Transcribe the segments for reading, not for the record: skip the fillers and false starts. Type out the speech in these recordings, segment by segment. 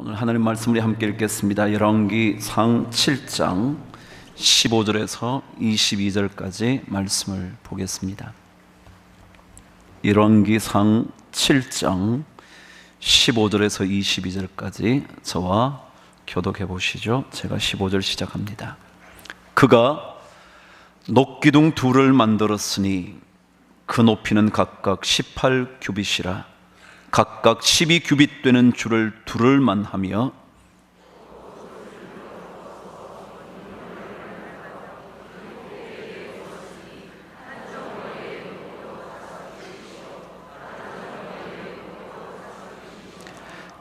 오늘 하나님 말씀을 함께 읽겠습니다. 열왕기상 7장 15절에서 22절까지 말씀을 보겠습니다. 열왕기상 7장 15절에서 22절까지 저와 교독해 보시죠. 제가 15절 시작합니다. 그가 녹기둥 둘을 만들었으니 그 높이는 각각 18규빗이라 각각 12규빗 되는 줄을 두를만 하며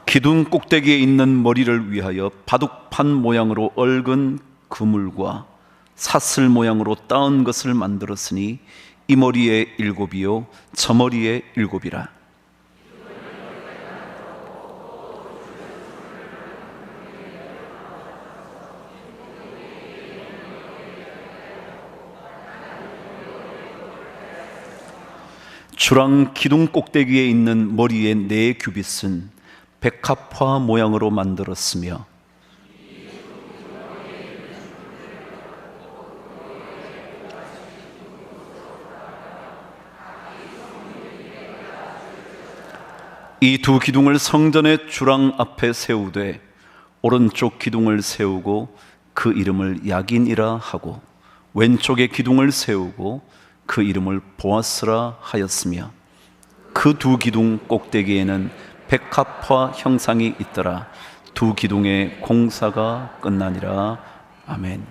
기둥 꼭대기에 있는 머리를 위하여 바둑판 모양으로 얽은 그물과 사슬 모양으로 따은 것을 만들었으니 이 머리에 7이요 저 머리에 7이라. 주랑 기둥 꼭대기에 있는 머리의 4규빗은 백합화 모양으로 만들었으며 이 두 기둥을 성전의 주랑 앞에 세우되 오른쪽 기둥을 세우고 그 이름을 야긴이라 하고 왼쪽의 기둥을 세우고 그 이름을 보아스라 하였으며 그 두 기둥 꼭대기에는 백합화 형상이 있더라. 두 기둥의 공사가 끝나니라. 아멘.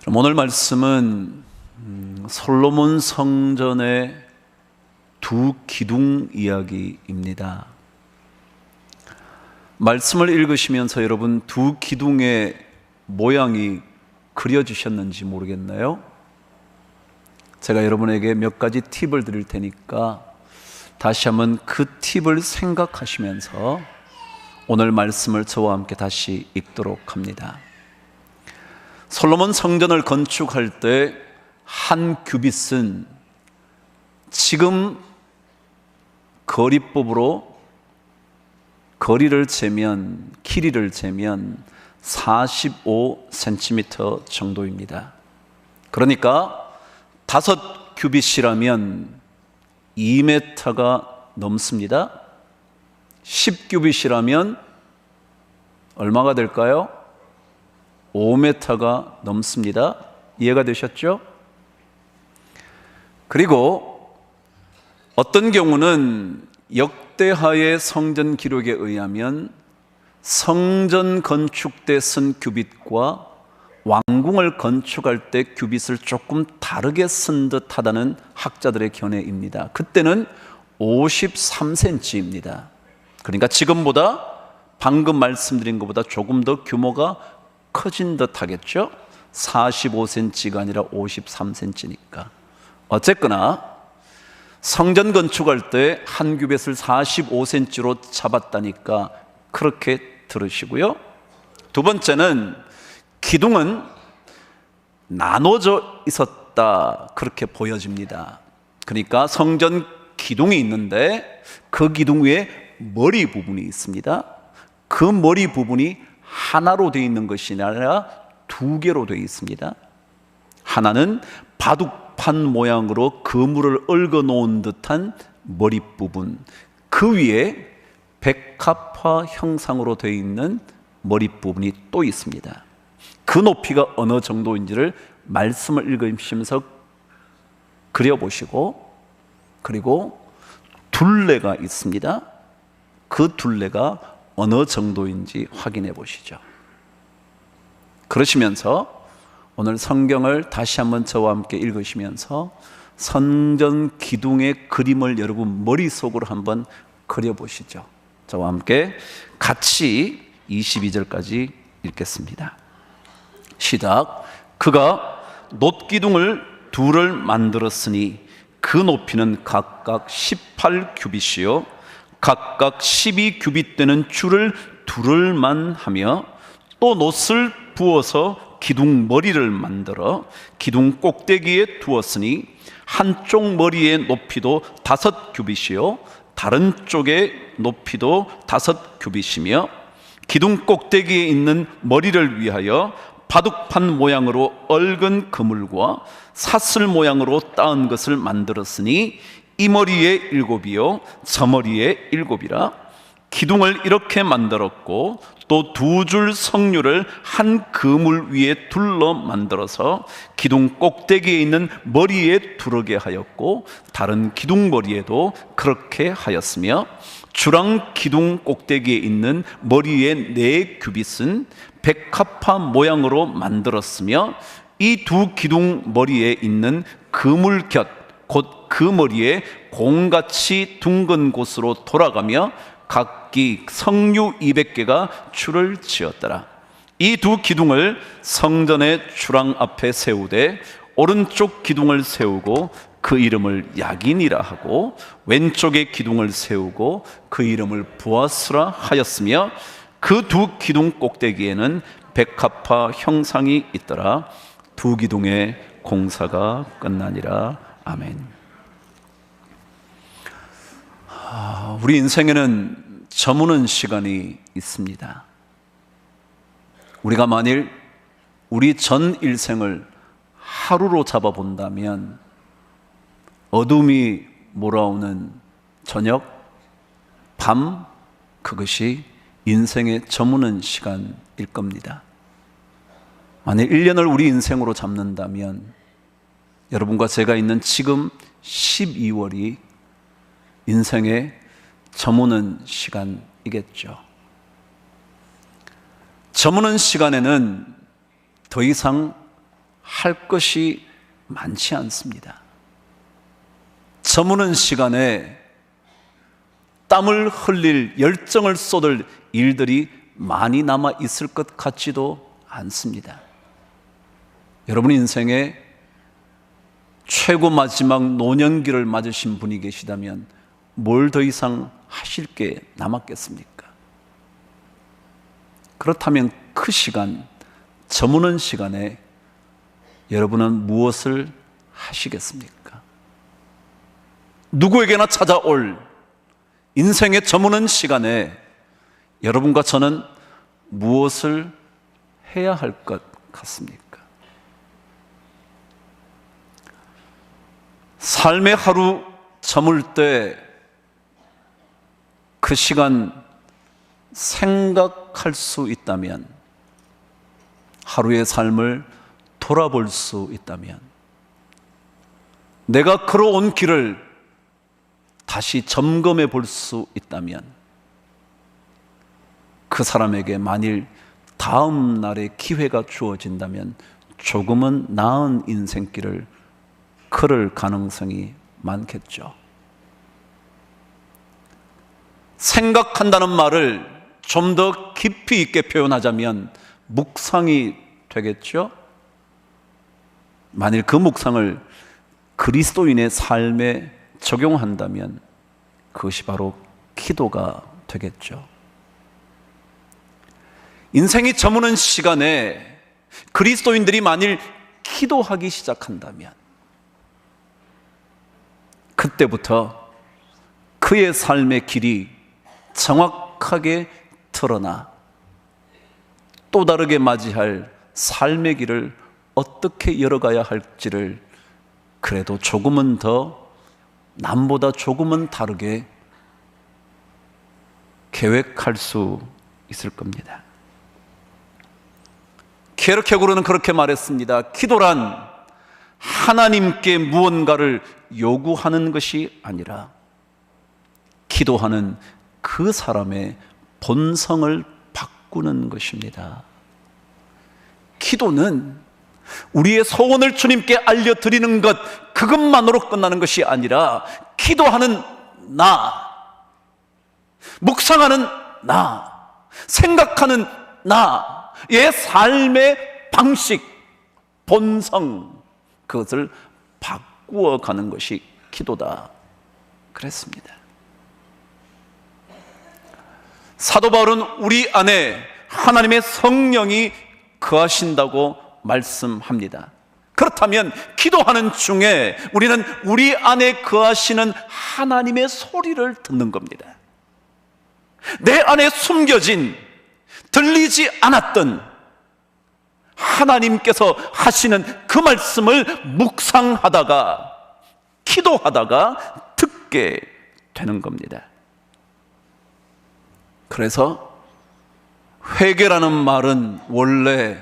그럼 오늘 말씀은 솔로몬 성전의 두 기둥 이야기입니다. 말씀을 읽으시면서 여러분 두 기둥의 모양이 그려지셨는지 모르겠나요? 제가 여러분에게 몇 가지 팁을 드릴 테니까 다시 한번 그 팁을 생각하시면서 오늘 말씀을 저와 함께 다시 읽도록 합니다. 솔로몬 성전을 건축할 때 한 규빗은 지금 거리법으로 거리를 재면, 길이를 재면 45cm 정도입니다. 그러니까 5규빗이라면 2m가 넘습니다. 10규빗이라면 얼마가 될까요? 5m가 넘습니다. 이해가 되셨죠? 그리고 어떤 경우는 역대하의 성전 기록에 의하면 성전 건축 때 쓴 규빗과 왕궁을 건축할 때 규빗을 조금 다르게 쓴 듯하다는 학자들의 견해입니다. 그때는 53cm입니다. 그러니까 지금보다 방금 말씀드린 것보다 조금 더 규모가 커진 듯 하겠죠? 45cm가 아니라 53cm니까. 어쨌거나 성전 건축할 때 한 규빗을 45cm로 잡았다니까 그렇게 들으시고요. 두 번째는 기둥은 나눠져 있었다 그렇게 보여집니다. 그러니까 성전 기둥이 있는데 그 기둥 위에 머리 부분이 있습니다. 그 머리 부분이 하나로 되어 있는 것이 아니라 2개로 되어 있습니다. 하나는 바둑판 모양으로 그물을 얽어 놓은 듯한 머리 부분, 그 위에 백합화 형상으로 되어 있는 머리 부분이 또 있습니다. 그 높이가 어느 정도인지를 말씀을 읽으시면서 그려보시고, 그리고 둘레가 있습니다. 그 둘레가 어느 정도인지 확인해 보시죠. 그러시면서 오늘 성경을 다시 한번 저와 함께 읽으시면서 성전 기둥의 그림을 여러분 머릿속으로 한번 그려보시죠. 저와 함께 같이 22절까지 읽겠습니다. 시작. 그가 놋기둥을 둘을 만들었으니 그 높이는 각각 18규빗이요 각각 12규빗 되는 줄을 두를만 하며 또 놋을 부어서 기둥 머리를 만들어 기둥 꼭대기에 두었으니 한쪽 머리의 높이도 5규빗이요 다른 쪽의 높이도 5규빗이며 기둥 꼭대기에 있는 머리를 위하여 바둑판 모양으로 얽은 그물과 사슬 모양으로 따은 것을 만들었으니 이 머리에 7이요 저 머리에 7이라. 기둥을 이렇게 만들었고 또 2줄 석류를 한 그물 위에 둘러 만들어서 기둥 꼭대기에 있는 머리에 두르게 하였고 다른 기둥 머리에도 그렇게 하였으며 주랑 기둥 꼭대기에 있는 머리의 4규빗은 백합화 모양으로 만들었으며 이 2 기둥 머리에 있는 그물 곁 곧 그 머리에 공같이 둥근 곳으로 돌아가며 각기 석류 200개가 줄을 지었더라. 이 2 기둥을 성전의 주랑 앞에 세우되 오른쪽 기둥을 세우고 그 이름을 야긴이라 하고 왼쪽에 기둥을 세우고 그 이름을 보아스라 하였으며 그 2 기둥 꼭대기에는 백합화 형상이 있더라. 2 기둥의 공사가 끝나니라. 아멘. 우리 인생에는 저무는 시간이 있습니다. 우리가 만일 우리 전 일생을 하루로 잡아본다면 어둠이 몰아오는 저녁, 밤, 그것이 인생의 저무는 시간일 겁니다. 만일 1년을 우리 인생으로 잡는다면 여러분과 제가 있는 지금 12월이 인생의 저무는 시간이겠죠. 저무는 시간에는 더 이상 할 것이 많지 않습니다. 저무는 시간에 땀을 흘릴 열정을 쏟을 일들이 많이 남아 있을 것 같지도 않습니다. 여러분 인생에 최고 마지막 노년기를 맞으신 분이 계시다면 뭘 더 이상 하실 게 남았겠습니까? 그렇다면 그 시간, 저무는 시간에 여러분은 무엇을 하시겠습니까? 누구에게나 찾아올 인생의 저무는 시간에 여러분과 저는 무엇을 해야 할 것 같습니까? 삶의 하루 저물 때 그 시간 생각할 수 있다면, 하루의 삶을 돌아볼 수 있다면, 내가 걸어온 길을 다시 점검해 볼 수 있다면, 그 사람에게 만일 다음 날의 기회가 주어진다면 조금은 나은 인생길을 걸을 가능성이 많겠죠. 생각한다는 말을 좀 더 깊이 있게 표현하자면 묵상이 되겠죠. 만일 그 묵상을 그리스도인의 삶에 적용한다면 그것이 바로 기도가 되겠죠. 인생이 저무는 시간에 그리스도인들이 만일 기도하기 시작한다면 그때부터 그의 삶의 길이 정확하게 드러나 또 다르게 맞이할 삶의 길을 어떻게 열어가야 할지를 그래도 조금은 더 남보다 조금은 다르게 계획할 수 있을 겁니다. 케르케고르는 그렇게 말했습니다. 기도란 하나님께 무언가를 요구하는 것이 아니라 기도하는 그 사람의 본성을 바꾸는 것입니다. 기도는 우리의 소원을 주님께 알려드리는 것, 그것만으로 끝나는 것이 아니라 기도하는 나, 묵상하는 나, 생각하는 나의 삶의 방식, 본성, 그것을 바꾸어가는 것이 기도다 그랬습니다. 사도 바울은 우리 안에 하나님의 성령이 거하신다고 말씀합니다. 그 그렇다면 기도하는 중에 우리는 우리 안에 거하시는 하나님의 소리를 듣는 겁니다. 내 안에 숨겨진, 들리지 않았던 하나님께서 하시는 그 말씀을 묵상하다가, 기도하다가 듣게 되는 겁니다. 그래서 회개라는 말은 원래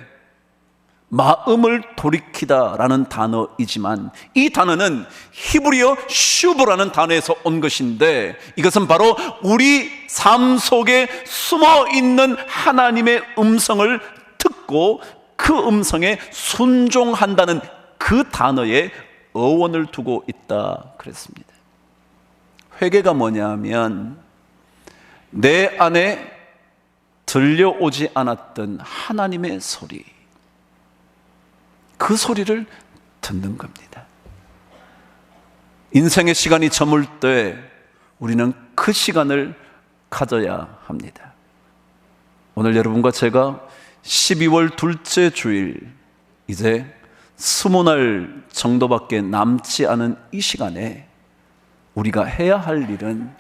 마음을 돌이키다라는 단어이지만, 이 단어는 히브리어 슈브라는 단어에서 온 것인데, 이것은 바로 우리 삶 속에 숨어 있는 하나님의 음성을 듣고 그 음성에 순종한다는 그 단어에 어원을 두고 있다 그랬습니다. 회개가 뭐냐면 내 안에 들려오지 않았던 하나님의 소리, 그 소리를 듣는 겁니다. 인생의 시간이 저물 때 우리는 그 시간을 가져야 합니다. 오늘 여러분과 제가 12월 둘째 주일, 이제 20날 정도밖에 남지 않은 이 시간에 우리가 해야 할 일은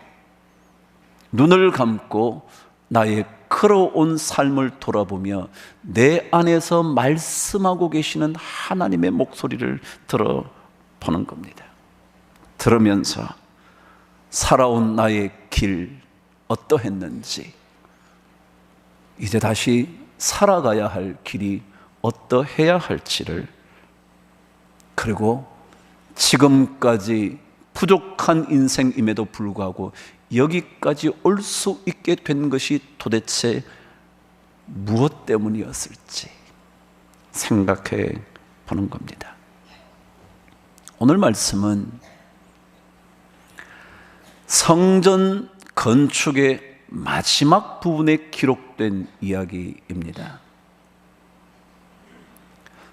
눈을 감고 나의 걸어온 삶을 돌아보며 내 안에서 말씀하고 계시는 하나님의 목소리를 들어보는 겁니다. 들으면서 살아온 나의 길 어떠했는지, 이제 다시 살아가야 할 길이 어떠해야 할지를, 그리고 지금까지 부족한 인생임에도 불구하고 여기까지 올 수 있게 된 것이 도대체 무엇 때문이었을지 생각해 보는 겁니다. 오늘 말씀은 성전 건축의 마지막 부분에 기록된 이야기입니다.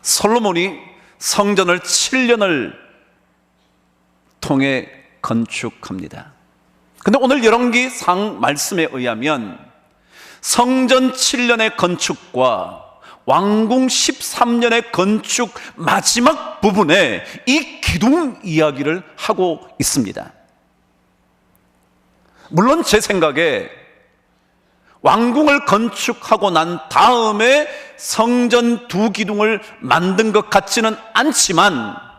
솔로몬이 성전을 7년을 통해 건축합니다. 근데 오늘 열왕기상 말씀에 의하면 성전 7년의 건축과 왕궁 13년의 건축 마지막 부분에 이 기둥 이야기를 하고 있습니다. 물론 제 생각에 왕궁을 건축하고 난 다음에 성전 두 기둥을 만든 것 같지는 않지만,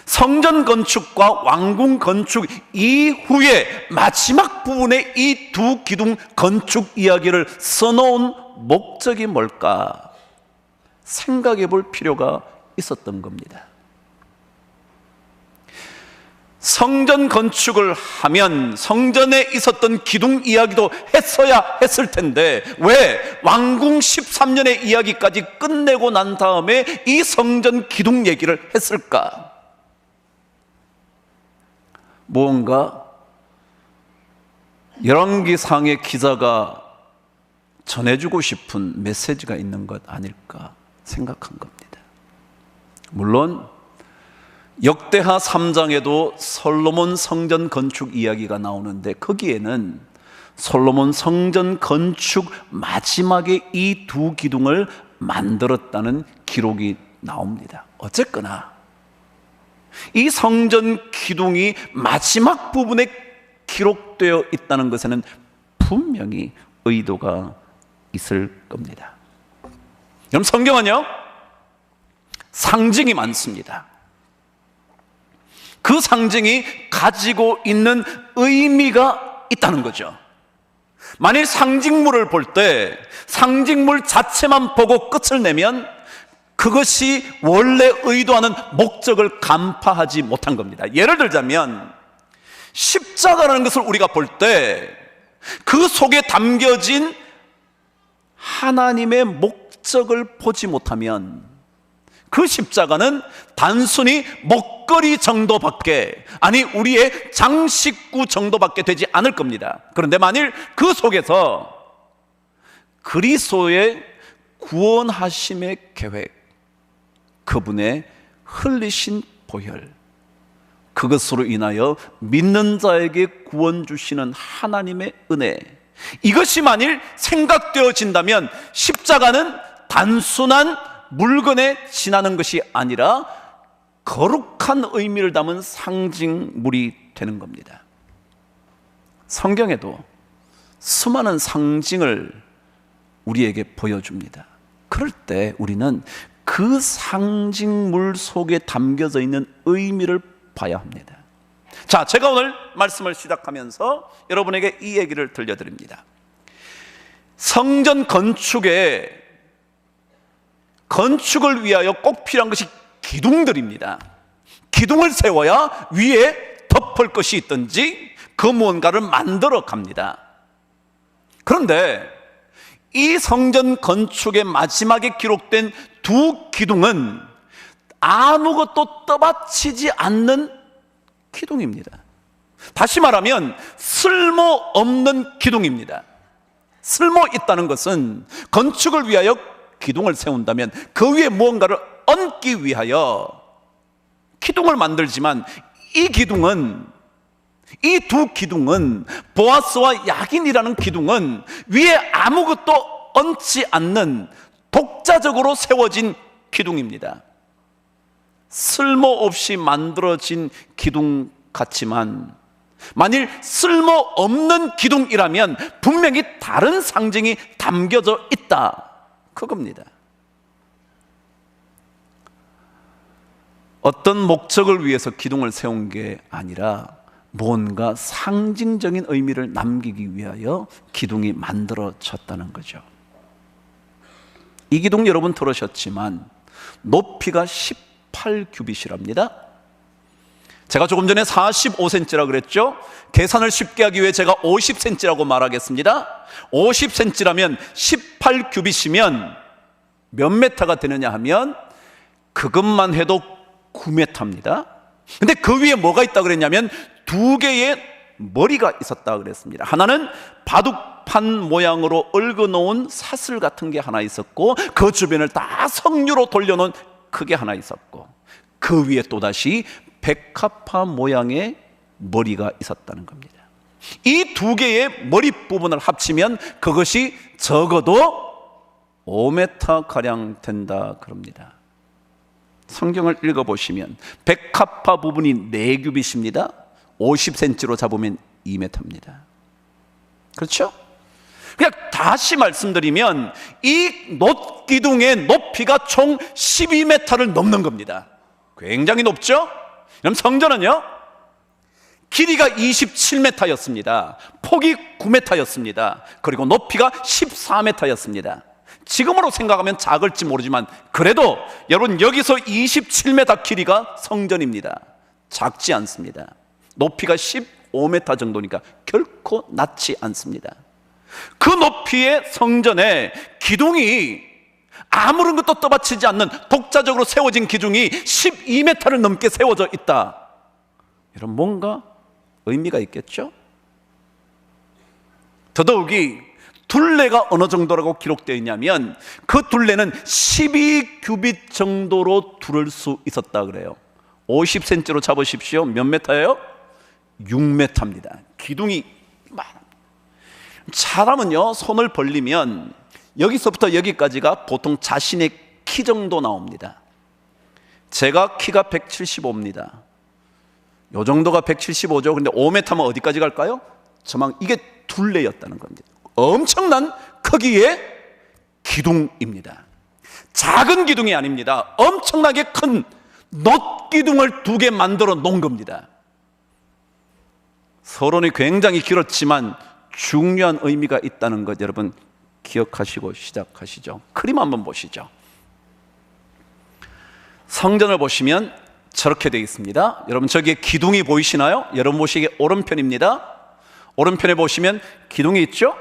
성전 건축과 왕궁 건축 이후에 마지막 부분에 이 두 기둥 건축 이야기를 써놓은 목적이 뭘까 생각해 볼 필요가 있었던 겁니다. 성전 건축을 하면 성전에 있었던 기둥 이야기도 했어야 했을 텐데 왜 왕궁 13년의 이야기까지 끝내고 난 다음에 이 성전 기둥 얘기를 했을까? 무언가 열왕기상의 기자가 전해주고 싶은 메시지가 있는 것 아닐까 생각한 겁니다. 물론 역대하 3장에도 솔로몬 성전 건축 이야기가 나오는데 거기에는 솔로몬 성전 건축 마지막에 이 두 기둥을 만들었다는 기록이 나옵니다. 어쨌거나 이 성전 기둥이 마지막 부분에 기록되어 있다는 것에는 분명히 의도가 있을 겁니다. 그럼 성경은요, 상징이 많습니다. 그 상징이 가지고 있는 의미가 있다는 거죠. 만일 상징물을 볼 때 상징물 자체만 보고 끝을 내면 그것이 원래 의도하는 목적을 간파하지 못한 겁니다. 예를 들자면 십자가라는 것을 우리가 볼 때 그 속에 담겨진 하나님의 목적을 보지 못하면 그 십자가는 단순히 먹거리 정도밖에, 아니 우리의 장식구 정도밖에 되지 않을 겁니다. 그런데 만일 그 속에서 그리스도의 구원하심의 계획, 그분의 흘리신 보혈, 그것으로 인하여 믿는 자에게 구원 주시는 하나님의 은혜, 이것이 만일 생각되어진다면 십자가는 단순한 물건에 지나는 것이 아니라 거룩한 의미를 담은 상징물이 되는 겁니다. 성경에도 수많은 상징을 우리에게 보여줍니다. 그럴 때 우리는 그 상징물 속에 담겨져 있는 의미를 봐야 합니다. 자, 제가 오늘 말씀을 시작하면서 여러분에게 이 얘기를 들려드립니다. 성전 건축을 위하여 꼭 필요한 것이 기둥들입니다. 기둥을 세워야 위에 덮을 것이 있든지 그 무언가를 만들어 갑니다. 그런데 이 성전 건축의 마지막에 기록된 두 기둥은 아무것도 떠받치지 않는 기둥입니다. 다시 말하면 쓸모없는 기둥입니다. 쓸모 있다는 것은 건축을 위하여 기둥을 세운다면 그 위에 무언가를 얹기 위하여 기둥을 만들지만 이 두 기둥은 보아스와 야긴이라는 기둥은 위에 아무것도 얹지 않는 독자적으로 세워진 기둥입니다. 쓸모없이 만들어진 기둥 같지만 만일 쓸모없는 기둥이라면 분명히 다른 상징이 담겨져 있다, 그겁니다. 어떤 목적을 위해서 기둥을 세운 게 아니라 뭔가 상징적인 의미를 남기기 위하여 기둥이 만들어졌다는 거죠. 이 기둥 여러분 들으셨지만 높이가 18규빗이랍니다. 제가 조금 전에 45cm라 그랬죠? 계산을 쉽게 하기 위해 제가 50cm라고 말하겠습니다. 50cm라면 18규빗이면 몇 메타가 되느냐 하면 그것만 해도 9m입니다. 근데 그 위에 뭐가 있다 그랬냐면 두 개의 머리가 있었다 그랬습니다. 하나는 바둑판 모양으로 얽어놓은 사슬 같은 게 하나 있었고 그 주변을 다 석류로 돌려놓은 크게 하나 있었고 그 위에 또다시 백합화 모양의 머리가 있었다는 겁니다. 이 두 개의 머리 부분을 합치면 그것이 적어도 5m가량 된다 그럽니다. 성경을 읽어보시면 백합화 부분이 4규빗입니다. 50cm로 잡으면 2m입니다. 그렇죠? 그냥 다시 말씀드리면 이 놋기둥의 높이가 총 12m를 넘는 겁니다. 굉장히 높죠? 그럼 성전은요, 길이가 27m였습니다. 폭이 9m였습니다. 그리고 높이가 14m였습니다. 지금으로 생각하면 작을지 모르지만 그래도 여러분 여기서 27m 길이가 성전입니다. 작지 않습니다. 높이가 15m 정도니까 결코 낮지 않습니다. 그 높이의 성전에 기둥이 아무런 것도 떠받치지 않는 독자적으로 세워진 기둥이 12m를 넘게 세워져 있다. 이런 뭔가 의미가 있겠죠? 더더욱이 둘레가 어느 정도라고 기록되어 있냐면 그 둘레는 12규빗 정도로 두를 수 있었다 그래요. 50cm로 잡으십시오. 몇 메타예요? 6m입니다. 기둥이 많습니다. 사람은요, 손을 벌리면 여기서부터 여기까지가 보통 자신의 키 정도 나옵니다. 제가 키가 175입니다. 요 정도가 175죠. 근데 5m면 어디까지 갈까요? 저만 이게 둘레였다는 겁니다. 엄청난 크기의 기둥입니다. 작은 기둥이 아닙니다. 엄청나게 큰 놋기둥을 2개 만들어 놓은 겁니다. 서론이 굉장히 길었지만 중요한 의미가 있다는 것 여러분 기억하시고 시작하시죠. 그림 한번 보시죠. 성전을 보시면 저렇게 되어 있습니다. 여러분 저기에 기둥이 보이시나요? 여러분 보시기에 오른편입니다. 오른편에 보시면 기둥이 있죠?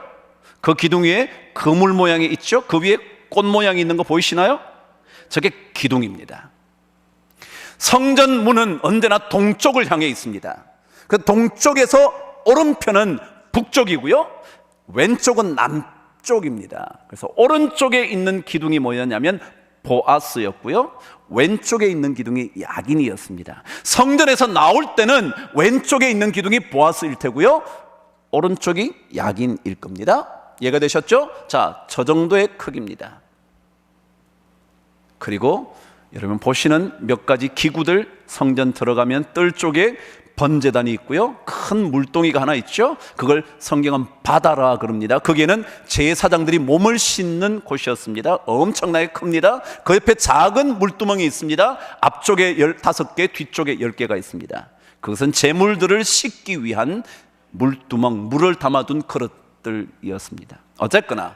그 기둥 위에 그물 모양이 있죠? 그 위에 꽃 모양이 있는 거 보이시나요? 저게 기둥입니다. 성전 문은 언제나 동쪽을 향해 있습니다. 그 동쪽에서 오른편은 북쪽이고요, 왼쪽은 남쪽입니다. 그래서 오른쪽에 있는 기둥이 뭐였냐면 보아스였고요, 왼쪽에 있는 기둥이 야긴이었습니다. 성전에서 나올 때는 왼쪽에 있는 기둥이 보아스일 테고요, 오른쪽이 야긴일 겁니다. 이해가 되셨죠? 자, 저 정도의 크기입니다. 그리고 여러분 보시는 몇 가지 기구들, 성전 들어가면 뜰 쪽에 번제단이 있고요, 큰 물동이가 하나 있죠. 그걸 성경은 바다라 그럽니다. 거기에는 제사장들이 몸을 씻는 곳이었습니다. 엄청나게 큽니다. 그 옆에 작은 물두멍이 있습니다. 앞쪽에 15개, 뒤쪽에 10개가 있습니다. 그것은 제물들을 씻기 위한 물두멍, 물을 담아둔 그릇들이었습니다. 어쨌거나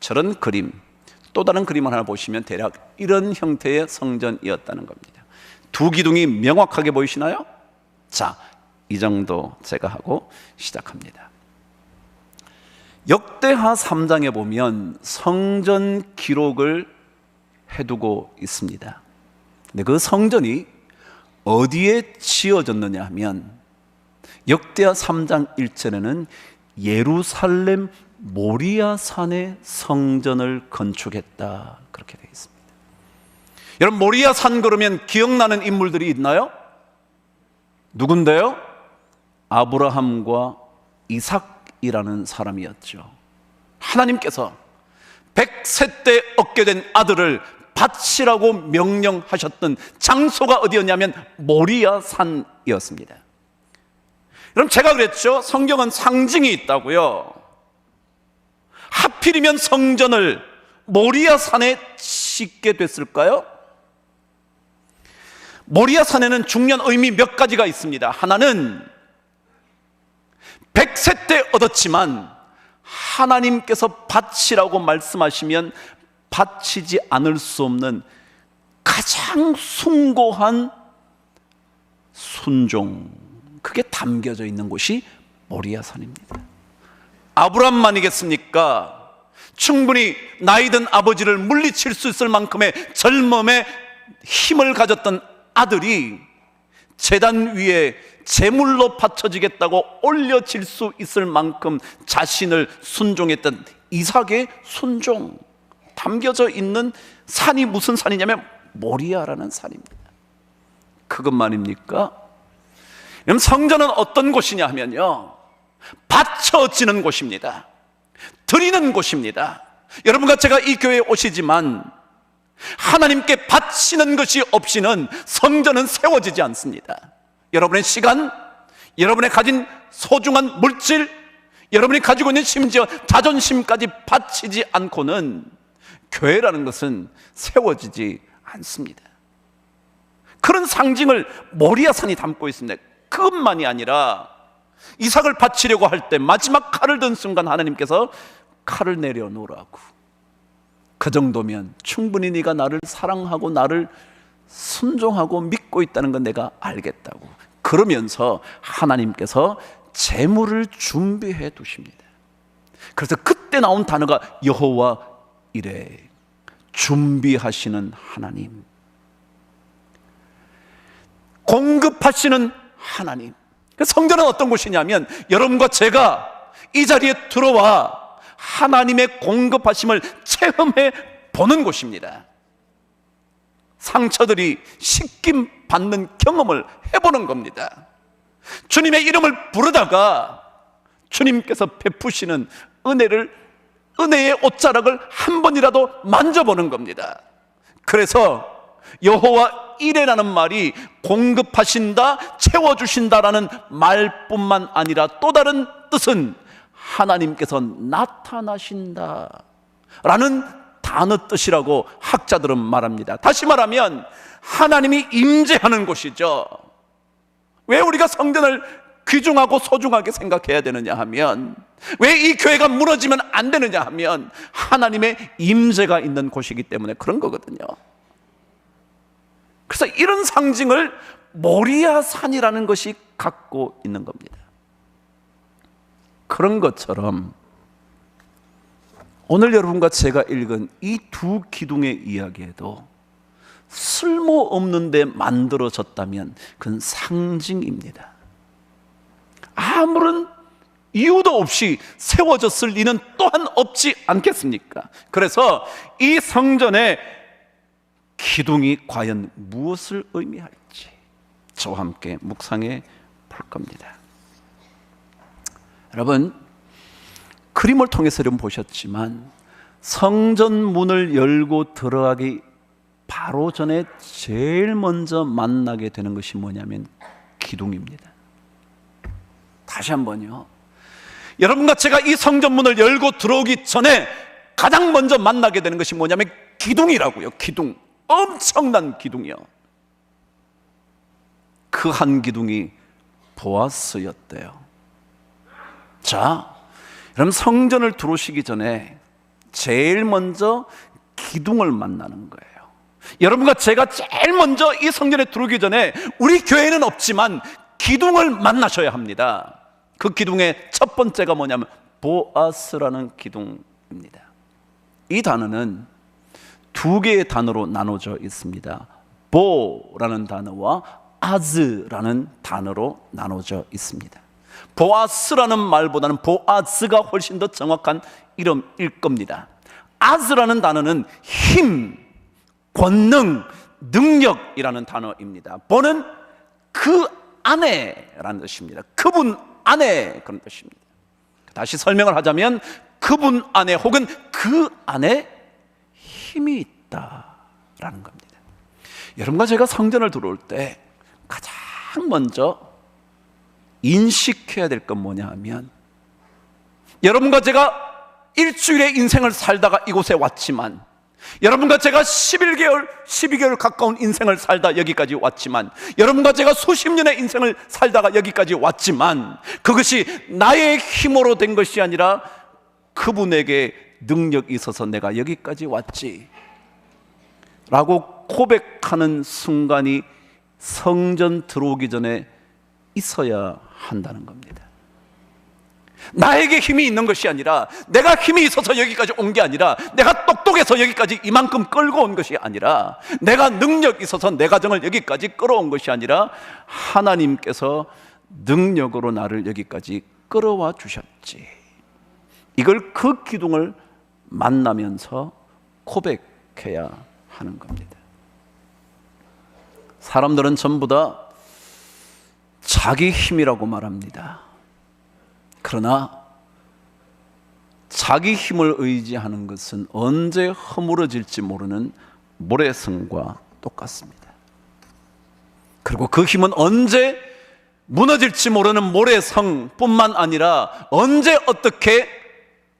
저런 그림, 또 다른 그림을 하나 보시면 대략 이런 형태의 성전이었다는 겁니다. 두 기둥이 명확하게 보이시나요? 자, 이 정도 제가 하고 시작합니다. 역대하 3장에 보면 성전 기록을 해두고 있습니다. 근데 그 성전이 어디에 지어졌느냐 하면 역대하 3장 1절에는 예루살렘 모리아 산에 성전을 건축했다, 그렇게 되어 있습니다. 여러분, 모리아 산 그러면 기억나는 인물들이 있나요? 누군데요? 아브라함과 이삭이라는 사람이었죠. 하나님께서 100세 때 얻게 된 아들을 바치라고 명령하셨던 장소가 어디였냐면 모리아 산이었습니다. 여러분, 제가 그랬죠. 성경은 상징이 있다고요. 하필이면 성전을 모리아 산에 짓게 됐을까요? 모리아 산에는 중요한 의미 몇 가지가 있습니다. 하나는 100세 때 얻었지만 하나님께서 바치라고 말씀하시면 바치지 않을 수 없는 가장 숭고한 순종, 그게 담겨져 있는 곳이 모리아 산입니다. 아브람만이겠습니까? 충분히 나이든 아버지를 물리칠 수 있을 만큼의 젊음의 힘을 가졌던 아들이 제단 위에 제물로 바쳐지겠다고 올려질 수 있을 만큼 자신을 순종했던 이삭의 순종, 담겨져 있는 산이 무슨 산이냐면 모리아라는 산입니다. 그것만입니까? 그럼 성전은 어떤 곳이냐 하면요, 바쳐지는 곳입니다. 드리는 곳입니다. 여러분과 제가 이 교회에 오시지만 하나님께 바치는 것이 없이는 성전은 세워지지 않습니다. 여러분의 시간, 여러분의 가진 소중한 물질, 여러분이 가지고 있는 심지어 자존심까지 바치지 않고는 교회라는 것은 세워지지 않습니다. 그런 상징을 모리아산이 담고 있습니다. 그것만이 아니라 이삭을 바치려고 할 때 마지막 칼을 든 순간 하나님께서 칼을 내려놓으라고, 그 정도면 충분히 네가 나를 사랑하고 나를 순종하고 믿고 있다는 건 내가 알겠다고, 그러면서 하나님께서 제물을 준비해 두십니다. 그래서 그때 나온 단어가 여호와 이레, 준비하시는 하나님, 공급하시는 하나님. 성전은 어떤 곳이냐면 여러분과 제가 이 자리에 들어와 하나님의 공급하심을 체험해 보는 곳입니다. 상처들이 씻김 받는 경험을 해보는 겁니다. 주님의 이름을 부르다가 주님께서 베푸시는 은혜의 옷자락을 한 번이라도 만져보는 겁니다. 그래서 여호와 이레라는 말이 공급하신다, 채워주신다라는 말뿐만 아니라 또 다른 뜻은 하나님께서 나타나신다 라는 단어 뜻이라고 학자들은 말합니다. 다시 말하면 하나님이 임재하는 곳이죠. 왜 우리가 성전을 귀중하고 소중하게 생각해야 되느냐 하면, 왜 이 교회가 무너지면 안 되느냐 하면 하나님의 임재가 있는 곳이기 때문에 그런 거거든요. 그래서 이런 상징을 모리아 산이라는 것이 갖고 있는 겁니다. 그런 것처럼 오늘 여러분과 제가 읽은 이 두 기둥의 이야기에도 쓸모없는데 만들어졌다면 그건 상징입니다. 아무런 이유도 없이 세워졌을 리는 또한 없지 않겠습니까? 그래서 이 성전의 기둥이 과연 무엇을 의미할지 저와 함께 묵상해 볼 겁니다. 여러분, 그림을 통해서 좀 보셨지만 성전 문을 열고 들어가기 바로 전에 제일 먼저 만나게 되는 것이 뭐냐면 기둥입니다. 다시 한번요. 여러분과 제가 이 성전문을 열고 들어오기 전에 가장 먼저 만나게 되는 것이 뭐냐면 기둥이라고요. 기둥. 엄청난 기둥이요. 그 한 기둥이 보아스였대요. 자, 여러분 성전을 들어오시기 전에 제일 먼저 기둥을 만나는 거예요. 여러분과 제가 제일 먼저 이 성전에 들어오기 전에 우리 교회는 없지만 기둥을 만나셔야 합니다. 그 기둥의 첫 번째가 뭐냐면 보아스라는 기둥입니다. 이 단어는 두 개의 단어로 나눠져 있습니다. 보라는 단어와 아즈라는 단어로 나눠져 있습니다. 보아스라는 말보다는 보아즈가 훨씬 더 정확한 이름일 겁니다. 아즈라는 단어는 힘, 권능, 능력이라는 단어입니다. 보는 그 안에라는 뜻입니다. 그분 안에 그런 뜻입니다. 다시 설명을 하자면 그분 안에 혹은 그 안에 힘이 있다라는 겁니다. 여러분과 제가 성전을 들어올 때 가장 먼저 인식해야 될 건 뭐냐 하면 여러분과 제가 일주일의 인생을 살다가 이곳에 왔지만 여러분과 제가 11개월, 12개월 가까운 인생을 살다 여기까지 왔지만 여러분과 제가 수십 년의 인생을 살다가 여기까지 왔지만 그것이 나의 힘으로 된 것이 아니라 그분에게 능력이 있어서 내가 여기까지 왔지 라고 고백하는 순간이 성전 들어오기 전에 있어야 한다는 겁니다. 나에게 힘이 있는 것이 아니라 내가 힘이 있어서 여기까지 온 게 아니라 내가 똑똑해서 여기까지 이만큼 끌고 온 것이 아니라 내가 능력 있어서 내 가정을 여기까지 끌어온 것이 아니라 하나님께서 능력으로 나를 여기까지 끌어와 주셨지. 이걸 그 기둥을 만나면서 고백해야 하는 겁니다. 사람들은 전부 다 자기 힘이라고 말합니다. 그러나 자기 힘을 의지하는 것은 언제 허물어질지 모르는 모래성과 똑같습니다. 그리고 그 힘은 언제 무너질지 모르는 모래성뿐만 아니라 언제 어떻게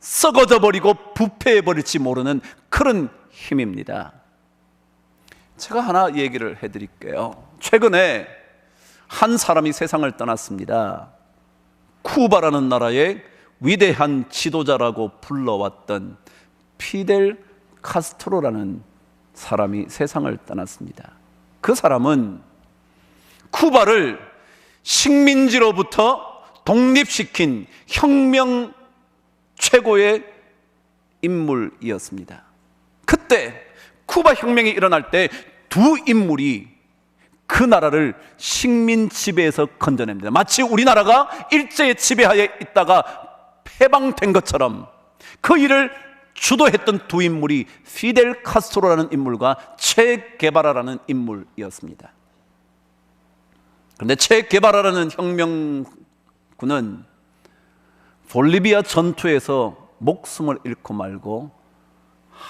썩어져 버리고 부패해 버릴지 모르는 그런 힘입니다. 제가 하나 얘기를 해드릴게요. 최근에 한 사람이 세상을 떠났습니다. 쿠바라는 나라의 위대한 지도자라고 불러왔던 피델 카스트로라는 사람이 세상을 떠났습니다. 그 사람은 쿠바를 식민지로부터 독립시킨 혁명 최고의 인물이었습니다. 그때 쿠바 혁명이 일어날 때 두 인물이 그 나라를 식민 지배에서 건져냅니다. 마치 우리나라가 일제의 지배하에 있다가 해방된 것처럼 그 일을 주도했던 두 인물이 피델 카스트로라는 인물과 체 게바라라는 인물이었습니다. 그런데 체 게바라라는 혁명군은 볼리비아 전투에서 목숨을 잃고 말고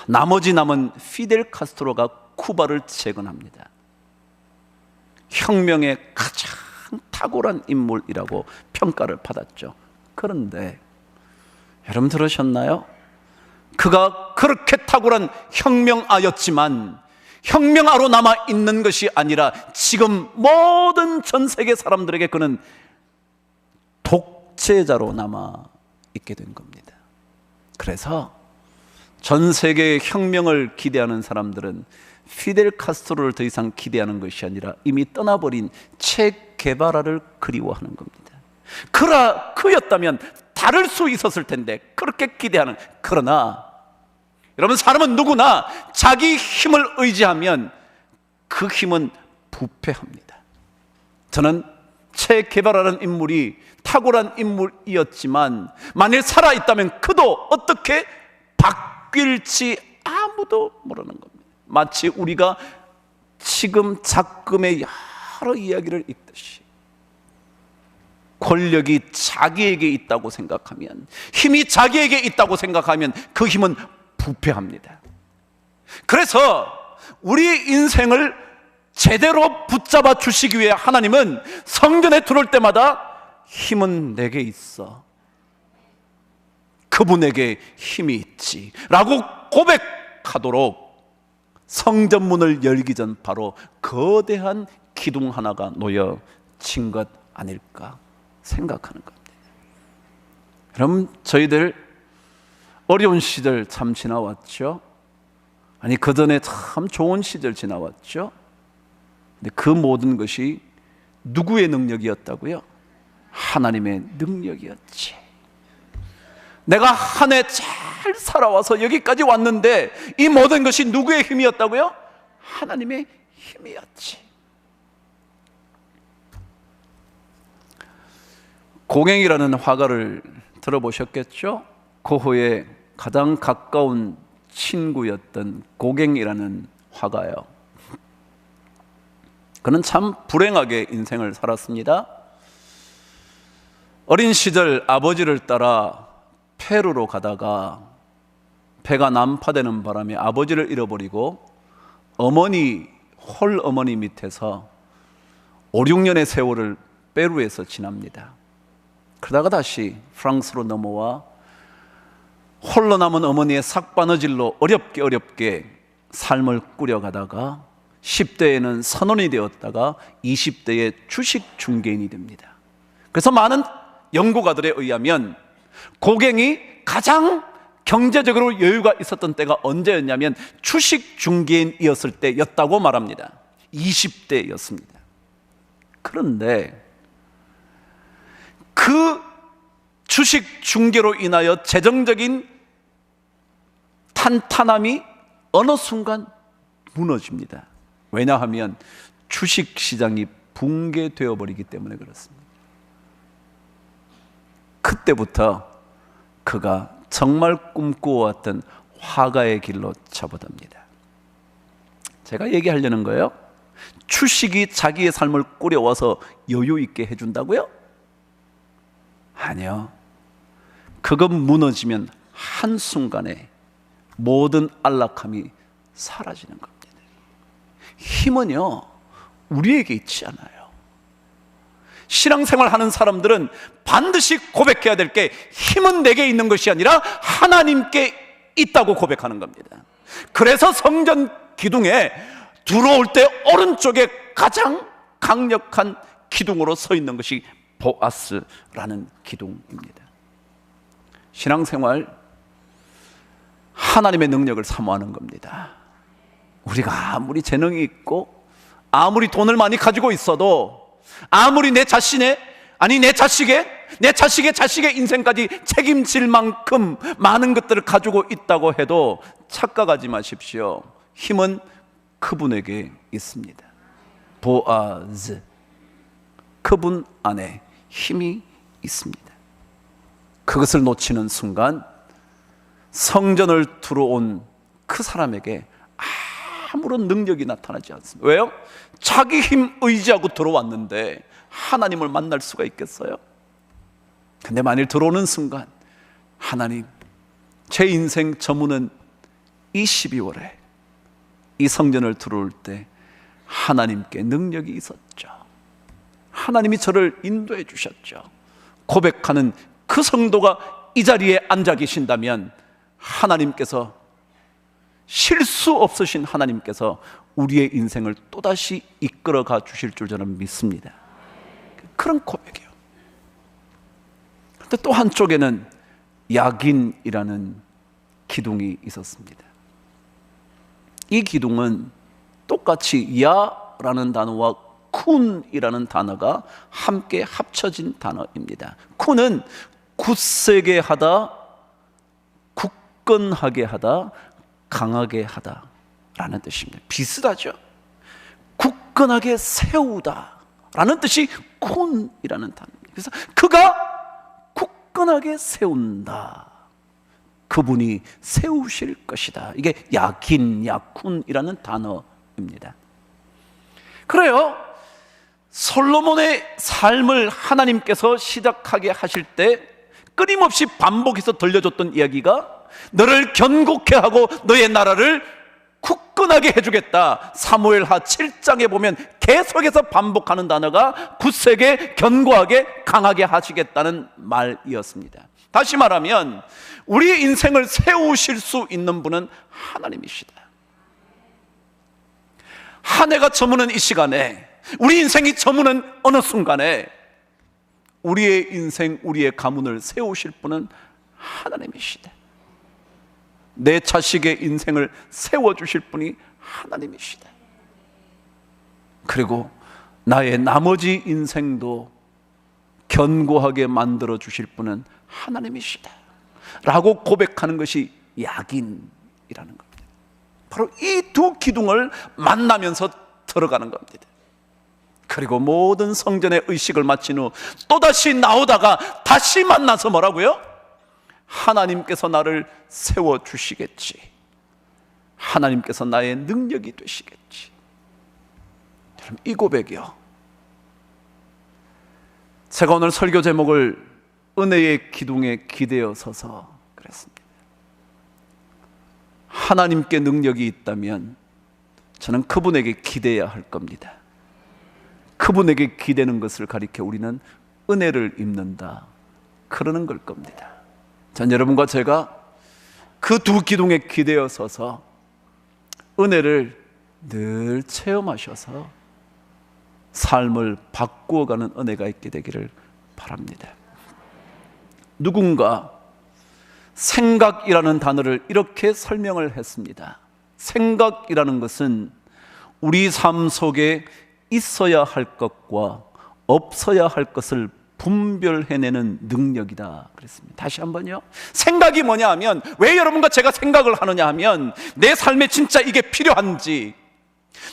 나머지 남은 피델 카스트로가 쿠바를 재건합니다. 혁명의 가장 탁월한 인물이라고 평가를 받았죠. 그런데 여러분 들으셨나요? 그가 그렇게 탁월한 혁명아였지만 혁명아로 남아있는 것이 아니라 지금 모든 전 세계 사람들에게 그는 독재자로 남아있게 된 겁니다. 그래서 전 세계의 혁명을 기대하는 사람들은 피델 카스트로를 더 이상 기대하는 것이 아니라 이미 떠나버린 체 게바라를 그리워하는 겁니다. 그였다면 다를 수 있었을 텐데 그렇게 기대하는. 그러나 여러분, 사람은 누구나 자기 힘을 의지하면 그 힘은 부패합니다. 저는 체 게바라라는 인물이 탁월한 인물이었지만 만일 살아있다면 그도 어떻게 바뀔지 아무도 모르는 겁니다. 마치 우리가 지금 작금의 여러 이야기를 읽듯이 권력이 자기에게 있다고 생각하면, 힘이 자기에게 있다고 생각하면 그 힘은 부패합니다. 그래서 우리 인생을 제대로 붙잡아 주시기 위해 하나님은 성전에 들어올 때마다 힘은 내게 있어, 그분에게 힘이 있지 라고 고백하도록 성전문을 열기 전 바로 거대한 기둥 하나가 놓여진 것 아닐까 생각하는 겁니다. 그럼 저희들 어려운 시절 참 지나왔죠. 아니 그 전에 참 좋은 시절 지나왔죠. 근데 그 모든 것이 누구의 능력이었다고요? 하나님의 능력이었지. 내가 한 해 잘 살아와서 여기까지 왔는데 이 모든 것이 누구의 힘이었다고요? 하나님의 힘이었지. 고갱이라는 화가를 들어보셨겠죠? 고흐의 가장 가까운 친구였던 고갱이라는 화가요. 그는 참 불행하게 인생을 살았습니다. 어린 시절 아버지를 따라 페루로 가다가 배가 난파되는 바람에 아버지를 잃어버리고 홀 어머니 밑에서 5, 6년의 세월을 페루에서 지납니다. 그러다가 다시 프랑스로 넘어와 홀로 남은 어머니의 삭바느질로 어렵게 삶을 꾸려가다가 10대에는 선원이 되었다가 20대에 주식 중개인이 됩니다. 그래서 많은 연구가들에 의하면 고갱이 가장 경제적으로 여유가 있었던 때가 언제였냐면 주식 중개인이었을 때였다고 말합니다. 20대였습니다. 그런데 그 주식 중개로 인하여 재정적인 탄탄함이 어느 순간 무너집니다. 왜냐하면 주식 시장이 붕괴되어 버리기 때문에 그렇습니다. 그때부터 그가 정말 꿈꾸어왔던 화가의 길로 접어듭니다. 제가 얘기하려는 거예요. 주식이 자기의 삶을 꾸려와서 여유 있게 해준다고요? 아니요. 그것 무너지면 한순간에 모든 안락함이 사라지는 겁니다. 힘은요, 우리에게 있지 않아요. 신앙생활 하는 사람들은 반드시 고백해야 될 게 힘은 내게 있는 것이 아니라 하나님께 있다고 고백하는 겁니다. 그래서 성전 기둥에 들어올 때 오른쪽에 가장 강력한 기둥으로 서 있는 것이 보아스라는 기둥입니다. 신앙생활 하나님의 능력을 사모하는 겁니다. 우리가 아무리 재능이 있고 아무리 돈을 많이 가지고 있어도 아무리 내 자식의 인생까지 책임질 만큼 많은 것들을 가지고 있다고 해도 착각하지 마십시오. 힘은 그분에게 있습니다. 보아즈, 그분 안에 힘이 있습니다. 그것을 놓치는 순간 성전을 들어온 그 사람에게 아무런 능력이 나타나지 않습니다. 왜요? 자기 힘 의지하고 들어왔는데 하나님을 만날 수가 있겠어요? 근데 만일 들어오는 순간 하나님, 제 인생 저문은 이 12월에 이 성전을 들어올 때 하나님께 능력이 있었죠. 하나님이 저를 인도해 주셨죠. 고백하는 그 성도가 이 자리에 앉아 계신다면 하나님께서, 실수 없으신 하나님께서 우리의 인생을 또다시 이끌어가 주실 줄 저는 믿습니다. 그런 고백이에요. 그런데 또 한쪽에는 야긴이라는 기둥이 있었습니다. 이 기둥은 똑같이 야라는 단어와 쿤이라는 단어가 함께 합쳐진 단어입니다. 쿤은 굳세게 하다, 굳건하게 하다, 강하게 하다 라는 뜻입니다. 비슷하죠? 굳건하게 세우다 라는 뜻이 쿤이라는 단어입니다. 그래서 그가 굳건하게 세운다, 그분이 세우실 것이다. 이게 야긴, 야쿤이라는 단어입니다. 그래요, 솔로몬의 삶을 하나님께서 시작하게 하실 때 끊임없이 반복해서 들려줬던 이야기가 너를 견고케 하고 너의 나라를 굳건하게 든든하게 해주겠다. 사무엘하 7장에 보면 계속해서 반복하는 단어가 굳세게, 견고하게, 강하게 하시겠다는 말이었습니다. 다시 말하면 우리의 인생을 세우실 수 있는 분은 하나님이시다. 한 해가 저무는 이 시간에, 우리 인생이 저무는 어느 순간에 우리의 인생, 우리의 가문을 세우실 분은 하나님이시다. 내 자식의 인생을 세워주실 분이 하나님이시다. 그리고 나의 나머지 인생도 견고하게 만들어 주실 분은 하나님이시다 라고 고백하는 것이 야긴이라는 겁니다. 바로 이 두 기둥을 만나면서 들어가는 겁니다. 그리고 모든 성전의 의식을 마친 후 또다시 나오다가 다시 만나서 뭐라고요? 하나님께서 나를 세워주시겠지, 하나님께서 나의 능력이 되시겠지. 여러분, 이 고백이요, 제가 오늘 설교 제목을 은혜의 기둥에 기대어 서서 그랬습니다. 하나님께 능력이 있다면 저는 그분에게 기대야 할 겁니다. 그분에게 기대는 것을 가리켜 우리는 은혜를 입는다, 그러는 걸 겁니다. 전 여러분과 제가 그 두 기둥에 기대어 서서 은혜를 늘 체험하셔서 삶을 바꾸어가는 은혜가 있게 되기를 바랍니다. 누군가 생각이라는 단어를 이렇게 설명을 했습니다. 생각이라는 것은 우리 삶 속에 있어야 할 것과 없어야 할 것을 분별해내는 능력이다 그랬습니다. 다시 한번요, 생각이 뭐냐 하면, 왜 여러분과 제가 생각을 하느냐 하면, 내 삶에 진짜 이게 필요한지,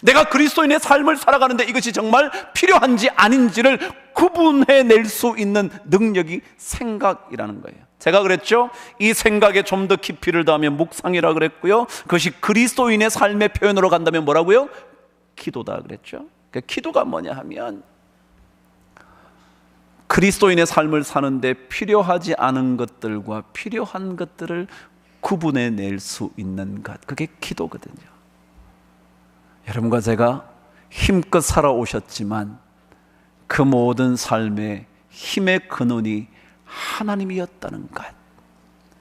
내가 그리스도인의 삶을 살아가는데 이것이 정말 필요한지 아닌지를 구분해낼 수 있는 능력이 생각이라는 거예요. 제가 그랬죠, 이 생각에 좀 더 깊이를 더하면 묵상이라 그랬고요, 그것이 그리스도인의 삶의 표현으로 간다면 뭐라고요? 기도다 그랬죠. 그러니까 기도가 뭐냐 하면, 그리스도인의 삶을 사는데 필요하지 않은 것들과 필요한 것들을 구분해낼 수 있는 것, 그게 기도거든요. 여러분과 제가 힘껏 살아오셨지만 그 모든 삶의 힘의 근원이 하나님이었다는 것,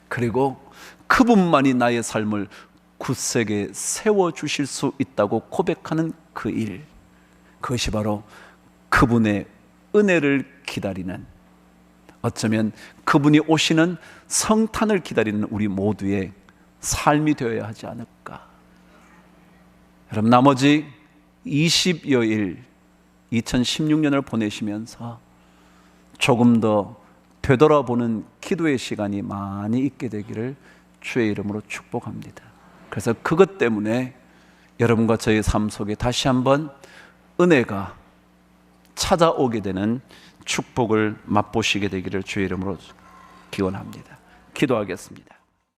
그리고 그분만이 나의 삶을 굳세게 세워주실 수 있다고 고백하는 그 일, 그것이 바로 그분의 은혜를 기다리는, 어쩌면 그분이 오시는 성탄을 기다리는 우리 모두의 삶이 되어야 하지 않을까. 여러분, 나머지 20여일 2016년을 보내시면서 조금 더 되돌아보는 기도의 시간이 많이 있게 되기를 주의 이름으로 축복합니다. 그래서 그것 때문에 여러분과 저의 삶 속에 다시 한번 은혜가 찾아오게 되는 축복을 맛보시게 되기를 주의 이름으로 기원합니다. 기도하겠습니다.